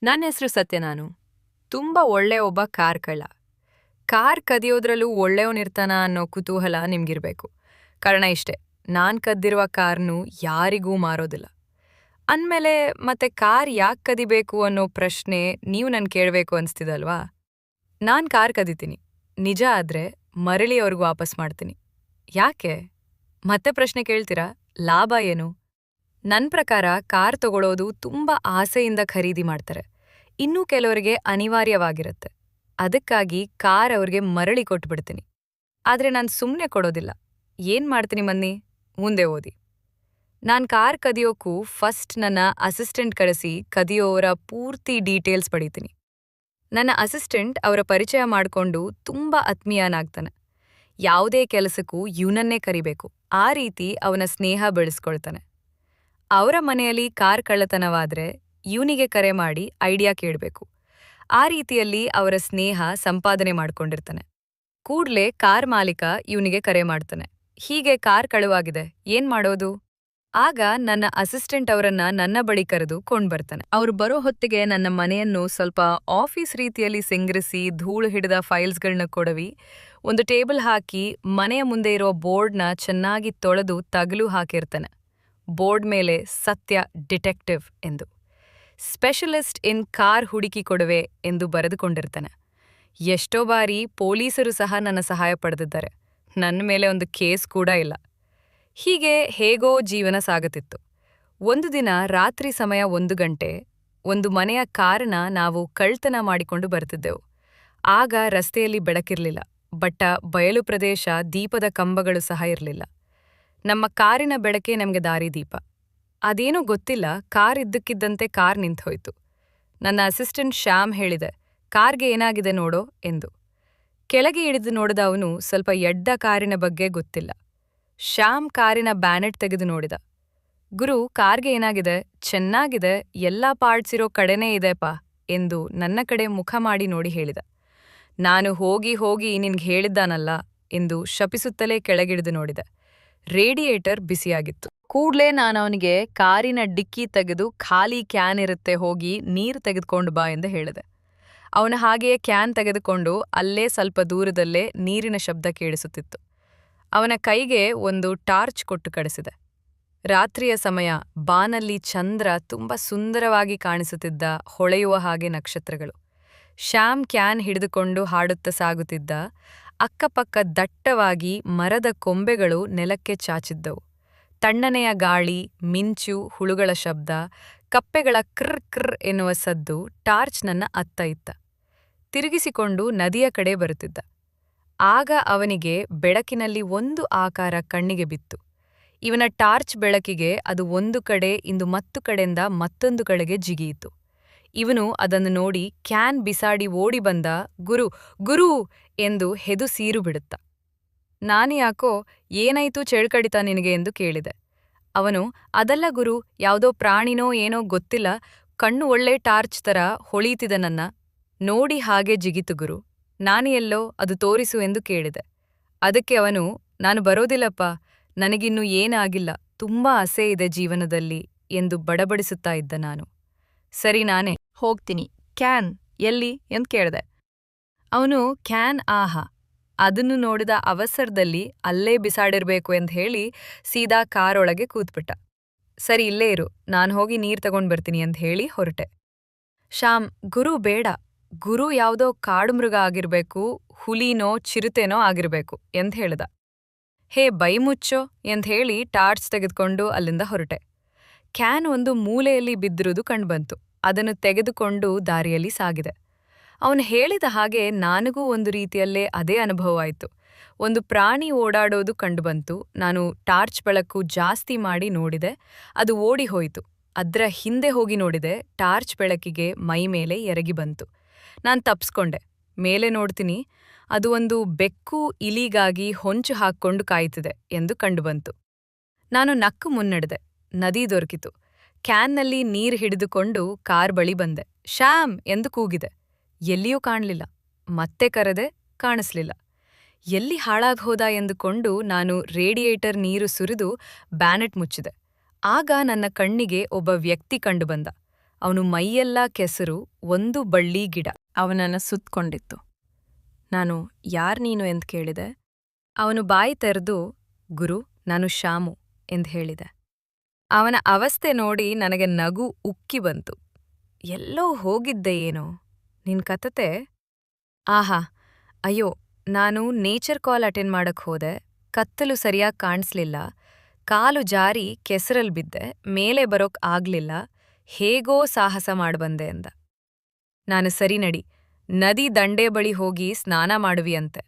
ನನ್ನ ಹೆಸರು ಸತ್ಯ. ನಾನು ತುಂಬಾ ಒಳ್ಳೆ ಒಬ್ಬ ಕಾರ್ ಕಳ್ಳ. ಕಾರ್ ಕದಿಯೋದ್ರಲ್ಲೂ ಒಳ್ಳೆಯವನಿರ್ತಾನ ಅನ್ನೋ ಕುತೂಹಲ ನಿಮ್ಗಿರ್ಬೇಕು. ಕಾರಣ ಇಷ್ಟೇ, ನಾನ್ ಕದ್ದಿರುವ ಕಾರ್ನು ಯಾರಿಗೂ ಮಾರೋದಿಲ್ಲ. ಅಂದ್ಮೇಲೆ ಮತ್ತೆ ಕಾರ್ ಯಾಕ್ ಕದಿಬೇಕು ಅನ್ನೋ ಪ್ರಶ್ನೆ ನೀವು ನನ್ ಕೇಳ್ಬೇಕು ಅನ್ಸ್ತಿದಲ್ವಾ? ನಾನ್ ಕಾರ್ ಕದಿತೀನಿ, ನಿಜ ಆದ್ರೆ ಮರಳಿ ಅವ್ರಿಗೆ ವಾಪಸ್ ಮಾಡ್ತೀನಿ. ಯಾಕೆ? ಮತ್ತೆ ಪ್ರಶ್ನೆ ಕೇಳ್ತೀರಾ, ಲಾಭ ಏನು? ನನ್ ಪ್ರಕಾರ ಕಾರ್ ತಗೊಳ್ಳೋದು ತುಂಬಾ ಆಸೆಯಿಂದ ಖರೀದಿ ಮಾಡ್ತಾರೆ. ಇನ್ನೂ ಕೆಲವರಿಗೆ ಅನಿವಾರ್ಯವಾಗಿರುತ್ತೆ. ಅದಕ್ಕಾಗಿ ಕಾರ್ ಅವ್ರಿಗೆ ಮರಳಿ ಕೊಟ್ಬಿಡ್ತೀನಿ. ಆದ್ರೆ ನಾನ್ ಸುಮ್ನೆ ಕೊಡೋದಿಲ್ಲ. ಏನ್ ಮಾಡ್ತೀನಿ ಬನ್ನಿ, ಮುಂದೆ ಓದಿ. ನಾನ್ ಕಾರ್ ಕದಿಯೋಕ್ಕೂ ಫಸ್ಟ್ ನನ್ನ ಅಸಿಸ್ಟೆಂಟ್ ಕರೆಸಿ ಕದಿಯೋರ ಪೂರ್ತಿ ಡೀಟೇಲ್ಸ್ ಪಡೀತೀನಿ. ನನ್ನ ಅಸಿಸ್ಟೆಂಟ್ ಅವರ ಪರಿಚಯ ಮಾಡ್ಕೊಂಡು ತುಂಬಾ ಆತ್ಮೀಯನಾಗ್ತಾನೆ. ಯಾವುದೇ ಕೆಲಸಕ್ಕೂ ಇವನನ್ನೇ ಕರಿಬೇಕು, ಆ ರೀತಿ ಅವನ ಸ್ನೇಹ ಬೆಳೆಸ್ಕೊಳ್ತಾನೆ. ಅವರ ಮನೆಯಲ್ಲಿ ಕಾರ್ ಕಳ್ಳತನವಾದ್ರೆ ಇವನಿಗೆ ಕರೆ ಮಾಡಿ ಐಡಿಯಾ ಕೇಳಬೇಕು. ಆ ರೀತಿಯಲ್ಲಿ ಅವರ ಸ್ನೇಹ ಸಂಪಾದನೆ ಮಾಡ್ಕೊಂಡಿರ್ತಾನೆ. ಕೂಡ್ಲೇ ಕಾರ್ ಮಾಲೀಕ ಇವನಿಗೆ ಕರೆ ಮಾಡ್ತಾನೆ, ಹೀಗೆ ಕಾರ್ ಕಳುವಾಗಿದೆ, ಏನ್ ಮಾಡೋದು? ಆಗ ನನ್ನ ಅಸಿಸ್ಟೆಂಟ್ ಅವರನ್ನ ನನ್ನ ಬಳಿ ಕರೆದು ಕೊಂಡ್ಬರ್ತಾನೆ. ಅವ್ರು ಬರೋ ಹೊತ್ತಿಗೆ ನನ್ನ ಮನೆಯನ್ನು ಸ್ವಲ್ಪ ಆಫೀಸ್ ರೀತಿಯಲ್ಲಿ ಸಿಂಗರಿಸಿ ಧೂಳು ಹಿಡಿದ ಫೈಲ್ಸ್ಗಳನ್ನ ಕೊಡವಿ, ಒಂದು ಟೇಬಲ್ ಹಾಕಿ ಮನೆಯ ಮುಂದೆ ಇರೋ ಬೋರ್ಡ್ನ ಚೆನ್ನಾಗಿ ತೊಳೆದು ತಗಲು ಹಾಕಿರ್ತಾನೆ. ಬೋರ್ಡ್ ಮೇಲೆ ಸತ್ಯ ಡಿಟೆಕ್ಟಿವ್ ಎಂದು, ಸ್ಪೆಷಲಿಸ್ಟ್ ಇನ್ ಕಾರ್ ಹುಡುಕಿ ಕೊಡುವೆ ಎಂದು ಬರೆದುಕೊಂಡಿರ್ತಾನೆ. ಎಷ್ಟೋ ಬಾರಿ ಪೊಲೀಸರು ಸಹ ನನ್ನ ಸಹಾಯ ಪಡೆದಿದ್ದಾರೆ. ನನ್ನ ಮೇಲೆ ಒಂದು ಕೇಸ್ ಕೂಡ ಇಲ್ಲ. ಹೀಗೆ ಹೇಗೋ ಜೀವನ ಸಾಗುತ್ತಿತ್ತು. ಒಂದು ದಿನ ರಾತ್ರಿ ಸಮಯ 1 ಗಂಟೆ, ಒಂದು ಮನೆಯ ಕಾರನ್ನ ನಾವು ಕಳ್ತನ ಮಾಡಿಕೊಂಡು ಬರ್ತಿದ್ದೆವು. ಆಗ ರಸ್ತೆಯಲ್ಲಿ ಬೆಳಕಿರ್ಲಿಲ್ಲ, ಬಟ್ಟ ಬಯಲು ಪ್ರದೇಶ, ದೀಪದ ಕಂಬಗಳು ಸಹ ಇರಲಿಲ್ಲ. ನಮ್ಮ ಕಾರಿನ ಬೆಳಕೆ ನಮಗೆ ದಾರಿದೀಪ. ಅದೇನೋ ಗೊತ್ತಿಲ್ಲ, ಕಾರ್ ಇದ್ದಕ್ಕಿದ್ದಂತೆ ಕಾರ್ ನಿಂತೋಯ್ತು. ನನ್ನ ಅಸಿಸ್ಟೆಂಟ್ ಶ್ಯಾಮ್ ಹೇಳಿದೆ, ಕಾರ್ಗೆ ಏನಾಗಿದೆ ನೋಡೋ ಎಂದು. ಕೆಳಗೆ ಇಳಿದು ನೋಡಿದ ಅವನು ಸ್ವಲ್ಪ ಎಡ್ಡ ಕಾರಿನ ಬಗ್ಗೆ ಗೊತ್ತಿಲ್ಲ. ಶ್ಯಾಮ್ ಕಾರಿನ ಬ್ಯಾನೆಟ್ ತೆಗೆದು ನೋಡಿದ. ಗುರು, ಕಾರ್ಗೆ ಏನಾಗಿದೆ? ಚೆನ್ನಾಗಿದೆ, ಎಲ್ಲಾ ಪಾರ್ಟ್ಸ್ ಇರೋ ಕಡೆನೇ ಇದೆಪಾ ಎಂದು ನನ್ನ ಕಡೆ ಮುಖ ಮಾಡಿ ನೋಡಿ ಹೇಳಿದ. ನಾನು ಹೋಗಿ ಹೋಗಿ ನಿನ್ಗೆ ಹೇಳಿದ್ದಾನಲ್ಲ ಎಂದು ಶಪಿಸುತ್ತಲೇ ಕೆಳಗಿಳಿದು ನೋಡಿದೆ. ರೇಡಿಯೇಟರ್ ಬಿಸಿಯಾಗಿತ್ತು. ಕೂಡ್ಲೇ ನಾನವನಿಗೆ ಕಾರಿನ ಡಿಕ್ಕಿ ತೆಗೆದು ಖಾಲಿ ಕ್ಯಾನ್ ಇರುತ್ತೆ, ಹೋಗಿ ನೀರು ತೆಗೆದುಕೊಂಡು ಬಾ ಎಂದು ಹೇಳಿದೆ. ಅವನು ಹಾಗೆಯೇ ಕ್ಯಾನ್ ತೆಗೆದುಕೊಂಡು ಅಲ್ಲೇ ಸ್ವಲ್ಪ ದೂರದಲ್ಲೇ ನೀರಿನ ಶಬ್ದ ಕೇಳಿಸುತ್ತಿತ್ತು. ಅವನ ಕೈಗೆ ಒಂದು ಟಾರ್ಚ್ ಕೊಟ್ಟು ಕಳಿಸಿದೆ. ರಾತ್ರಿಯ ಸಮಯ, ಬಾನಲ್ಲಿ ಚಂದ್ರ ತುಂಬ ಸುಂದರವಾಗಿ ಕಾಣಿಸುತ್ತಿದ್ದ, ಹೊಳೆಯುವ ಹಾಗೆ ನಕ್ಷತ್ರಗಳು. ಶ್ಯಾಮ್ ಕ್ಯಾನ್ ಹಿಡಿದುಕೊಂಡು ಹಾಡುತ್ತಾ ಸಾಗುತ್ತಿದ್ದ. ಅಕ್ಕಪಕ್ಕ ದಟ್ಟವಾಗಿ ಮರದ ಕೊಂಬೆಗಳು ನೆಲಕ್ಕೆ ಚಾಚಿದ್ದವು. ತಣ್ಣನೆಯ ಗಾಳಿ, ಮಿಂಚು, ಹುಳುಗಳ ಶಬ್ದ, ಕಪ್ಪೆಗಳ ಕ್ರ್ ಕ್ರ್ ಎನ್ನುವ ಸದ್ದು ಟಾರ್ಚ್ ನನ್ನ ಅತ್ತ ಇತ್ತ. ತಿರುಗಿಸಿಕೊಂಡು ನದಿಯ ಕಡೆ ಬರುತ್ತಿದ್ದ. ಆಗ ಅವನಿಗೆ ಬೆಳಕಿನಲ್ಲಿ ಒಂದು ಆಕಾರ ಕಣ್ಣಿಗೆ ಬಿತ್ತು. ಇವನ ಟಾರ್ಚ್ ಬೆಳಕಿಗೆ ಅದು ಒಂದು ಕಡೆ ಇಂದು ಮತ್ತು ಕಡೆಯಿಂದ ಮತ್ತೊಂದು ಕಡೆಗೆ ಜಿಗಿಯಿತು. ಇವನು ಅದನ್ನು ನೋಡಿ ಕ್ಯಾನ್ ಬಿಸಾಡಿ ಓಡಿ ಬಂದ. ಗುರು, ಗುರು ಎಂದು ಹೆದು ಸೀರು ಬಿಡುತ್ತ. ನಾನು ಯಾಕೋ, ಏನಾಯ್ತು ಚೇಳ್ಕಡಿತ ನಿನಗೆ ಎಂದು ಕೇಳಿದೆ. ಅವನು, ಅದಲ್ಲ ಗುರು, ಯಾವುದೋ ಪ್ರಾಣಿನೋ ಏನೋ ಗೊತ್ತಿಲ್ಲ, ಕಣ್ಣು ಒಳ್ಳೆ ಟಾರ್ಚ್ ತರ ಹೊಳೀತಿದೆ ನನ್ನ. ನೋಡಿ ಹಾಗೆ ಜಿಗಿತು ಗುರು. ನಾನು ಎಲ್ಲೋ, ಅದು ತೋರಿಸು ಎಂದು ಕೇಳಿದೆ. ಅದಕ್ಕೆ ಅವನು, ನಾನು ಬರೋದಿಲ್ಲಪ್ಪ, ನನಗಿನ್ನೂ ಏನಾಗಿಲ್ಲ, ತುಂಬಾ ಆಸೆ ಇದೆ ಜೀವನದಲ್ಲಿ ಎಂದು ಬಡಬಡಿಸುತ್ತಾ ಇದ್ದ. ನಾನು, ಸರಿ ನಾನೇ ಹೋಗ್ತೀನಿ, ಕ್ಯಾನ್ ಎಲ್ಲಿ ಎಂದು ಕೇಳಿದೆ. ಅವನು, ಕ್ಯಾನ್, ಆಹಾ, ಅದನ್ನು ನೋಡಿದ ಅವಸರದಲ್ಲಿ ಅಲ್ಲೇ ಬಿಸಾಡಿರ್ಬೇಕು ಎಂದು ಹೇಳಿ ಸೀದಾ ಕಾರೊಳಗೆ ಕೂತ್ಬಿಟ್ಟ. ಸರಿ ಇಲ್ಲೇ ಇರು, ನಾನು ಹೋಗಿ ನೀರು ತಗೊಂಡು ಬರ್ತೀನಿ ಎಂದು ಹೇಳಿ ಹೊರಟೆ. ಶ್ಯಾಮ್, ಗುರು ಬೇಡ, ಗುರು ಯಾವುದೋ ಕಾಡು ಮೃಗ ಆಗಿರ್ಬೇಕು, ಹುಲಿನೋ ಚಿರತೆನೋ ಆಗಿರ್ಬೇಕು ಎಂದು ಹೇಳ್ದ. ಹೇ ಬೈ ಮುಚ್ಚೋ ಎಂದು ಹೇಳಿ ಟಾರ್ಚ್ ತೆಗೆದುಕೊಂಡು ಅಲ್ಲಿಂದ ಹೊರಟೆ. ಕ್ಯಾನ್ ಒಂದು ಮೂಲೆಯಲ್ಲಿ ಬಿದ್ದಿರುವುದು ಕಂಡುಬಂತು. ಅದನ್ನು ತೆಗೆದುಕೊಂಡು ದಾರಿಯಲ್ಲಿ ಸಾಗಿದೆ. ಅವನು ಹೇಳಿದ ಹಾಗೆ ನನಗೂ ಒಂದು ರೀತಿಯಲ್ಲೇ ಅದೇ ಅನುಭವವಾಯಿತು. ಒಂದು ಪ್ರಾಣಿ ಓಡಾಡೋದು ಕಂಡುಬಂತು. ನಾನು ಟಾರ್ಚ್ ಬೆಳಕು ಜಾಸ್ತಿ ಮಾಡಿ ನೋಡಿದೆ, ಅದು ಓಡಿ ಹೋಯಿತು. ಅದರ ಹಿಂದೆ ಹೋಗಿ ನೋಡಿದೆ, ಟಾರ್ಚ್ ಬೆಳಕಿಗೆ ಮೈ ಮೇಲೆ ಎರಗಿ ಬಂತು. ನಾನು ತಪ್ಸ್ಕೊಂಡೆ. ಮೇಲೆ ನೋಡ್ತೀನಿ, ಅದು ಒಂದು ಬೆಕ್ಕು ಇಲಿಗಾಗಿ ಹೊಂಚು ಹಾಕ್ಕೊಂಡು ಕಾಯ್ತಿದೆ ಎಂದು ಕಂಡುಬಂತು. ನಾನು ನಕ್ಕು ಮುನ್ನಡೆದೆ. ನದಿ ದೊರಕಿತು. ಕ್ಯಾನ್ನಲ್ಲಿ ನೀರು ಹಿಡಿದುಕೊಂಡು ಕಾರ್ ಬಳಿ ಬಂದೆ. ಶ್ಯಾಮ್ ಎಂದು ಕೂಗಿದೆ. ಎಲ್ಲಿಯೂ ಕಾಣಲಿಲ್ಲ. ಮತ್ತೆ ಕರೆದೆ, ಕಾಣಿಸ್ಲಿಲ್ಲ. ಎಲ್ಲಿ ಹಾಳಾಗ್ಹೋದ ಎಂದುಕೊಂಡು ನಾನು ರೇಡಿಯೇಟರ್ ನೀರು ಸುರಿದು ಬ್ಯಾನೆಟ್ ಮುಚ್ಚಿದೆ. ಆಗ ನನ್ನ ಕಣ್ಣಿಗೆ ಒಬ್ಬ ವ್ಯಕ್ತಿ ಕಂಡುಬಂದ. ಅವನು ಮೈಯೆಲ್ಲ ಕೆಸರು, ಒಂದು ಬಳ್ಳಿ ಗಿಡ ಅವನನ್ನ ಸುತ್ಕೊಂಡಿತ್ತು. ನಾನು ಯಾರ್ ನೀನು ಎಂದು ಕೇಳಿದೆ. ಅವನು ಬಾಯಿ ತೆರೆದು, ಗುರು, ನಾನು ಶಾಮು ಎಂದು ಹೇಳಿದೆ. ಅವನ ಅವಸ್ಥೆ ನೋಡಿ ನನಗೆ ನಗು ಉಕ್ಕಿ ಬಂತು. ಎಲ್ಲೋ ಹೋಗಿದ್ದೆ ಏನೋ ನಿನ್ ಕಥತೆ. ಆಹಾ, ಅಯ್ಯೋ, ನಾನು ನೇಚರ್ ಕಾಲ್ ಅಟೆಂಡ್ ಮಾಡಕ್ ಹೋದೆ. ಕತ್ತಲು ಸರಿಯಾಗಿ ಕಾಣಿಸ್ಲಿಲ್ಲ. ಕಾಲು ಜಾರಿ ಕೆಸರಲ್ ಬಿದ್ದೆ. ಮೇಲೆ ಬರೋಕ್ ಆಗ್ಲಿಲ್ಲ. ಹೇಗೋ ಸಾಹಸ ಮಾಡ್ಬಂದೆ ಅಂದ. ನಾನು ಸರಿ ನಡಿ, ನದಿ ದಂಡೆ ಬಳಿ ಹೋಗಿ ಸ್ನಾನ ಮಾಡುವಿಯಂತೆ.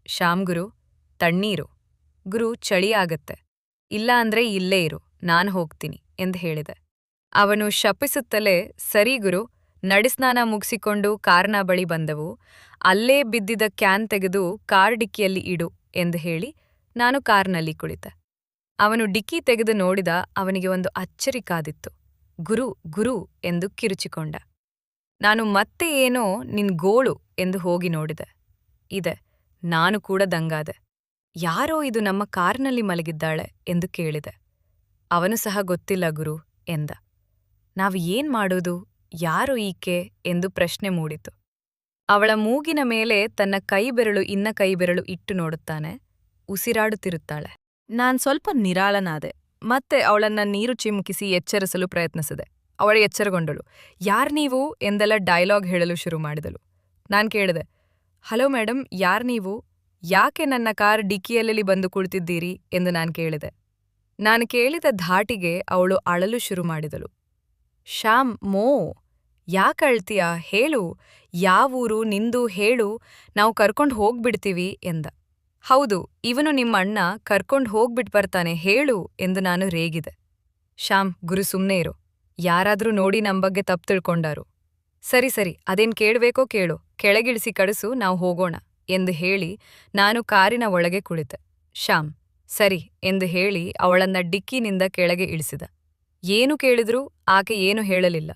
ಶ್ಯಾಮ್ ಗುರು, ತಣ್ಣೀರು. ಗುರು, ಚಳಿ ಆಗತ್ತೆ. ಇಲ್ಲ ಅಂದ್ರೆ ಇಲ್ಲೇ ಇರು, ನಾನ್ ಹೋಗ್ತೀನಿ ಎಂದು ಹೇಳಿದೆ. ಅವನು ಶಪಿಸುತ್ತಲೇ, ಸರಿ ಗುರು, ನಡಿಸ್ನಾನ ಮುಗಿಸಿಕೊಂಡು ಕಾರ್ನ ಬಳಿ ಬಂದೆವು. ಅಲ್ಲೇ ಬಿದ್ದಿದ್ದ ಕ್ಯಾನ್ ತೆಗೆದು ಕಾರ್ ಡಿಕ್ಕಿಯಲ್ಲಿ ಇಡು ಎಂದು ಹೇಳಿ ನಾನು ಕಾರ್ನಲ್ಲಿ ಕುಳಿತೆ. ಅವನು ಡಿಕ್ಕಿ ತೆಗೆದು ನೋಡಿದ. ಅವನಿಗೆ ಒಂದು ಅಚ್ಚರಿ ಕಾದಿತ್ತು. ಗುರು, ಗುರು ಎಂದು ಕಿರುಚಿಕೊಂಡ. ನಾನು ಮತ್ತೆ ಏನೋ ನಿನ್ ಗೋಳು ಎಂದು ಹೋಗಿ ನೋಡಿದೆ. ಇದೆ, ನಾನು ಕೂಡ ದಂಗಾದೆ. ಯಾರೋ ಇದು ನಮ್ಮ ಕಾರ್ನಲ್ಲಿ ಮಲಗಿದ್ದಾಳೆ ಎಂದು ಕೇಳಿದೆ. ಅವನು ಸಹ ಗೊತ್ತಿಲ್ಲ ಗುರು ಎಂದ. ನಾವು ಏನ್ ಮಾಡೋದು, ಯಾರು ಈಕೆ ಎಂದು ಪ್ರಶ್ನೆ ಮೂಡಿತು. ಅವಳ ಮೂಗಿನ ಮೇಲೆ ತನ್ನ ಕೈಬೆರಳು ಇನ್ನ ಕೈಬೆರಳು ಇಟ್ಟು ನೋಡುತ್ತಾನೆ. ಉಸಿರಾಡುತ್ತಿರುತ್ತಾಳೆ. ನಾನ್ ಸ್ವಲ್ಪ ನಿರಾಳನಾದೆ. ಮತ್ತೆ ಅವಳನ್ನ ನೀರು ಚಿಮುಕಿಸಿ ಎಚ್ಚರಿಸಲು ಪ್ರಯತ್ನಿಸಿದೆ. ಅವಳು ಎಚ್ಚರಗೊಂಡಳು. ಯಾರ್ ನೀವು ಎಂದೆಲ್ಲ ಡೈಲಾಗ್ ಹೇಳಲು ಶುರು ಮಾಡಿದಳು. ನಾನ್ ಕೇಳಿದೆ, ಹಲೋ ಮೇಡಮ್, ಯಾರ್ ನೀವು? ಯಾಕೆ ನನ್ನ ಕಾರ್ ಡಿಕ್ಕಿಯಲ್ಲಿ ಬಂದು ಕುಳಿತಿದ್ದೀರಿ ಎಂದು ನಾನು ಕೇಳಿದೆ. ನಾನು ಕೇಳಿದ ಧಾಟಿಗೆ ಅವಳು ಅಳಲು ಶುರು ಮಾಡಿದಳು. ಶ್ಯಾಮ್, ಮೋ, ಯಾಕಳ್ತೀಯ, ಹೇಳು, ಯಾವೂರು ನಿಂದು ಹೇಳು, ನಾವು ಕರ್ಕೊಂಡು ಹೋಗ್ಬಿಡ್ತೀವಿ ಎಂದ. ಹೌದು, ಇವನು ನಿಮ್ಮಣ್ಣ, ಕರ್ಕೊಂಡು ಹೋಗ್ಬಿಟ್ ಬರ್ತಾನೆ, ಹೇಳು ಎಂದು ನಾನು ರೇಗಿದೆ. ಶ್ಯಾಮ್, ಗುರು, ಸುಮ್ನೆ ಇರು. ಯಾರಾದ್ರೂ ನೋಡಿ ನಮ್ ಬಗ್ಗೆ ತಪ್ಪು ತಿಳ್ಕೊಂಡಾರು. ಸರಿ ಸರಿ, ಅದೇನ್ ಕೇಳ್ಬೇಕೋ ಕೇಳು, ಕೆಳಗಿಳಿಸಿ ಕಳಿಸು, ನಾವು ಹೋಗೋಣ ಎಂದು ಹೇಳಿ ನಾನು ಕಾರಿನ ಒಳಗೆ ಕುಳಿತೆ. ಶ್ಯಾಮ್, ಸರಿ ಎಂದು ಹೇಳಿ ಅವಳನ್ನ ಡಿಕ್ಕಿನಿಂದ ಕೆಳಗೆ ಇಳಿಸಿದ. ಏನು ಕೇಳಿದ್ರೂ ಆಕೆ ಏನು ಹೇಳಲಿಲ್ಲ.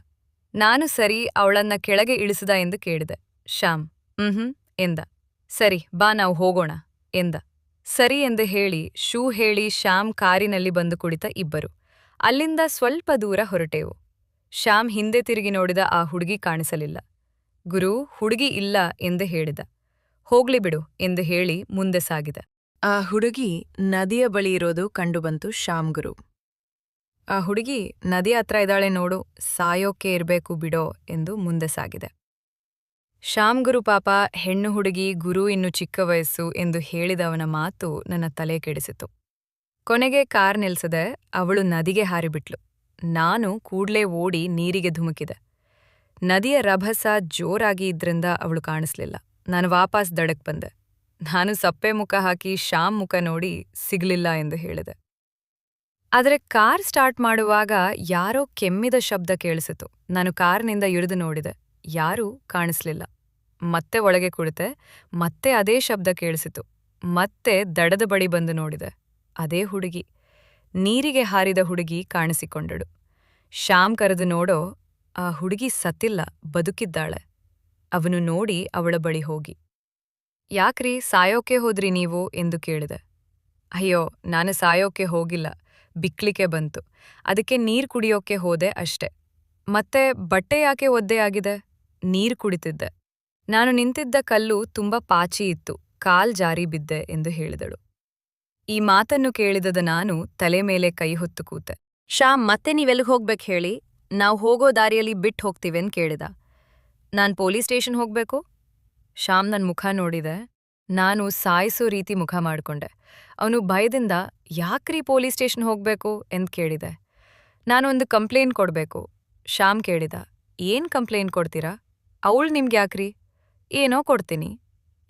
ನಾನು ಸರಿ ಅವಳನ್ನ ಕೆಳಗೆ ಇಳಿಸಿದ ಎಂದು ಕೇಳಿದೆ. ಶ್ಯಾಮ್ ಎಂದ. ಸರಿ ಬಾ, ನಾವು ಹೋಗೋಣ ಎಂದ. ಸರಿ ಎಂದು ಹೇಳಿ ಶೂ ಹೇಳಿ ಶ್ಯಾಮ್ ಕಾರಿನಲ್ಲಿ ಬಂದು ಕುಳಿತ ಇಬ್ಬರು. ಅಲ್ಲಿಂದ ಸ್ವಲ್ಪ ದೂರ ಹೊರಟೆವು. ಶ್ಯಾಮ್ ಹಿಂದೆ ತಿರುಗಿ ನೋಡಿದ. ಆ ಹುಡುಗಿ ಕಾಣಿಸಲಿಲ್ಲ. ಗುರು, ಹುಡುಗಿ ಇಲ್ಲ ಎಂದು ಹೇಳಿದ. ಹೋಗ್ಲಿ ಬಿಡು ಎಂದು ಹೇಳಿ ಮುಂದೆ ಸಾಗಿದ. ಆ ಹುಡುಗಿ ನದಿಯ ಬಳಿ ಇರೋದು ಕಂಡುಬಂತು ಶ್ಯಾಮ್ ಗುರು. ಆ ಹುಡುಗಿ ನದಿ ಹತ್ರ ಇದ್ದಾಳೆ ನೋಡು, ಸಾಯೋಕೆ ಇರ್ಬೇಕು ಬಿಡೋ ಎಂದು ಮುಂದೆ ಸಾಗಿದೆ. ಶ್ಯಾಮ್ ಗುರು ಪಾಪ, ಹೆಣ್ಣು ಹುಡುಗಿ, ಗುರು ಇನ್ನು ಚಿಕ್ಕ ವಯಸ್ಸು ಎಂದು ಹೇಳಿದವನ ಮಾತು ನನ್ನ ತಲೆ ಕೆಡಿಸಿತು. ಕೊನೆಗೆ ಕಾರ್ ನಿಲ್ಸದೆ ಅವಳು ನದಿಗೆ ಹಾರಿಬಿಟ್ಲು. ನಾನು ಕೂಡ್ಲೇ ಓಡಿ ನೀರಿಗೆ ಧುಮುಕಿದೆ. ನದಿಯ ರಭಸ ಜೋರಾಗಿ ಇದ್ರಿಂದ ಅವಳು ಕಾಣಿಸ್ಲಿಲ್ಲ. ನಾನು ವಾಪಸ್ ದಡಕ್ ಬಂದೆ. ನಾನು ಸಪ್ಪೆ ಮುಖ ಹಾಕಿ ಶ್ಯಾಮ್ ಮುಖ ನೋಡಿ ಸಿಗ್ಲಿಲ್ಲ ಎಂದು ಹೇಳಿದೆ. ಆದರೆ ಕಾರ್ ಸ್ಟಾರ್ಟ್ ಮಾಡುವಾಗ ಯಾರೋ ಕೆಮ್ಮಿದ ಶಬ್ದ ಕೇಳಿಸಿತು. ನಾನು ಕಾರ್ನಿಂದ ಇಳಿದು ನೋಡಿದೆ. ಯಾರೂ ಕಾಣಿಸ್ಲಿಲ್ಲ. ಮತ್ತೆ ಒಳಗೆ ಕುಳಿತೆ. ಮತ್ತೆ ಅದೇ ಶಬ್ದ ಕೇಳಿಸಿತು. ಮತ್ತೆ ದಡದ ಬಳಿ ಬಂದು ನೋಡಿದೆ. ಅದೇ ಹುಡುಗಿ, ನೀರಿಗೆ ಹಾರಿದ ಹುಡುಗಿ ಕಾಣಿಸಿಕೊಂಡಳು. ಶ್ಯಾಮ್ ಕರೆದು ನೋಡೋ, ಆ ಹುಡುಗಿ ಸತ್ತಿಲ್ಲ, ಬದುಕಿದ್ದಾಳೆ. ಅವನು ನೋಡಿ ಅವಳ ಬಳಿ ಹೋಗಿ, ಯಾಕ್ರಿ ಸಾಯೋಕೆ ಹೋದ್ರಿ ನೀವು ಎಂದು ಕೇಳಿದೆ. ಅಯ್ಯೋ, ನಾನು ಸಾಯೋಕೆ ಹೋಗಿಲ್ಲ, ಬಿಕ್ಲಿಕ್ಕೆ ಬಂತು, ಅದಕ್ಕೆ ನೀರ್ ಕುಡಿಯೋಕೆ ಹೋದೆ ಅಷ್ಟೆ. ಮತ್ತೆ ಬಟ್ಟೆ ಯಾಕೆ ಒದ್ದೆಯಾಗಿದೆ? ನೀರ್ ಕುಡಿತಿದ್ದೆ. ನಾನು ನಿಂತಿದ್ದ ಕಲ್ಲು ತುಂಬ ಪಾಚಿ ಇತ್ತು, ಕಾಲ್ ಜಾರಿ ಬಿದ್ದೆ ಎಂದು ಹೇಳಿದಳು. ಈ ಮಾತನ್ನು ಕೇಳಿದದ ನಾನು ತಲೆ ಮೇಲೆ ಕೈ ಹೊತ್ತು ಕೂತೆ. ಶ್ಯಾಮ್, ಮತ್ತೆ ನೀವೆಲ್ಲಿಗೆ ಹೋಗ್ಬೇಕು ಹೇಳಿ? ನಾವು ಹೋಗೋ ದಾರಿಯಲ್ಲಿ ಬಿಟ್ಟು ಹೋಗ್ತೀವೆಂದು ಕೇಳಿದ. ನಾನ್ ಪೊಲೀಸ್ ಸ್ಟೇಷನ್ ಹೋಗ್ಬೇಕು? ಶ್ಯಾಮ್ ನನ್ನ ಮುಖ ನೋಡಿದೆ. ನಾನು ಸಾಯಿಸೋ ರೀತಿ ಮುಖ ಮಾಡ್ಕೊಂಡೆ. ಅವನು ಭಯದಿಂದ, ಯಾಕ್ರಿ ಪೊಲೀಸ್ ಸ್ಟೇಷನ್ ಹೋಗ್ಬೇಕು ಎಂದು ಕೇಳಿದೆ. ನಾನೊಂದು ಕಂಪ್ಲೇಂಟ್ ಕೊಡ್ಬೇಕು. ಶ್ಯಾಮ್ ಕೇಳಿದ, ಏನ್ ಕಂಪ್ಲೇಂಟ್ ಕೊಡ್ತೀರಾ? ಅವಳು ನಿಮ್ಗ್ಯಾಕ್ರಿ? ಏನೋ ಕೊಡ್ತೀನಿ.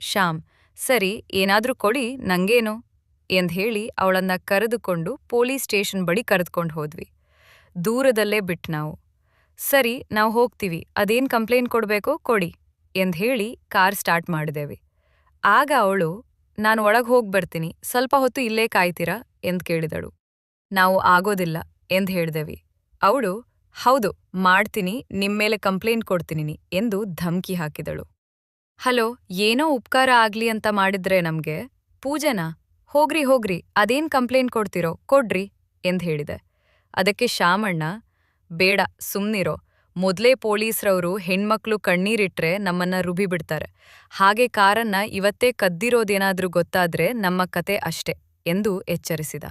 ಶ್ಯಾಮ್, ಸರಿ, ಏನಾದ್ರೂ ಕೊಡಿ, ನಂಗೇನೋ ಎಂದ್ ಹೇಳಿ ಅವಳನ್ನ ಕರೆದುಕೊಂಡು ಪೊಲೀಸ್ ಸ್ಟೇಷನ್ ಬಳಿ ಕರೆದುಕೊಂಡು ಹೋದ್ವಿ. ದೂರದಲ್ಲೇ ಬಿಟ್ಟು ನಾವು. ಸರಿ, ನಾವು ಹೋಗ್ತೀವಿ, ಅದೇನ್ ಕಂಪ್ಲೇಂಟ್ ಕೊಡ್ಬೇಕೋ ಕೊಡಿ ಎಂದ್ ಹೇಳಿ ಕಾರ್ ಸ್ಟಾರ್ಟ್ ಮಾಡಿದೆವಿ. ಆಗ ಅವಳು, ನಾನು ಒಳಗೆ ಹೋಗ್ಬರ್ತೀನಿ, ಸ್ವಲ್ಪ ಹೊತ್ತು ಇಲ್ಲೇ ಕಾಯ್ತೀರಾ ಎಂದ್ ಕೇಳಿದಳು. ನಾವು ಆಗೋದಿಲ್ಲ ಎಂದ್ ಹೇಳ್ದೆವಿ. ಅವಳು, ಹೌದು ಮಾಡ್ತೀನಿ, ನಿಮ್ಮೇಲೆ ಕಂಪ್ಲೇಂಟ್ ಕೊಡ್ತೀನಿ ಎಂದು ಧಮ್ಕಿ ಹಾಕಿದಳು. ಹಲೋ, ಏನೋ ಉಪಕಾರ ಆಗ್ಲಿ ಅಂತ ಮಾಡಿದ್ರೆ ನಮ್ಗೆ ಪೂಜೆನಾ? ಹೋಗ್ರಿ ಹೋಗ್ರಿ, ಅದೇನ್ ಕಂಪ್ಲೇಂಟ್ ಕೊಡ್ತಿರೋ ಕೊಡ್ರಿ ಎಂದ್ ಹೇಳಿದೆ. ಅದಕ್ಕೆ ಶ್ಯಾಮಣ್ಣ, ಬೇಡ ಸುಮ್ನಿರೋ, ಮೊದ್ಲೇ ಪೊಲೀಸ್ರವರು ಹೆಣ್ಮಕ್ಳು ಕಣ್ಣೀರಿಟ್ರೆ ನಮ್ಮನ್ನ ರುಬಿ ಬಿಡ್ತಾರೆ. ಹಾಗೆ ಕಾರನ್ನ ಇವತ್ತೇ ಕದ್ದಿರೋದೇನಾದ್ರೂ ಗೊತ್ತಾದ್ರೆ ನಮ್ಮ ಕತೆ ಅಷ್ಟೆ ಎಂದು ಎಚ್ಚರಿಸಿದ.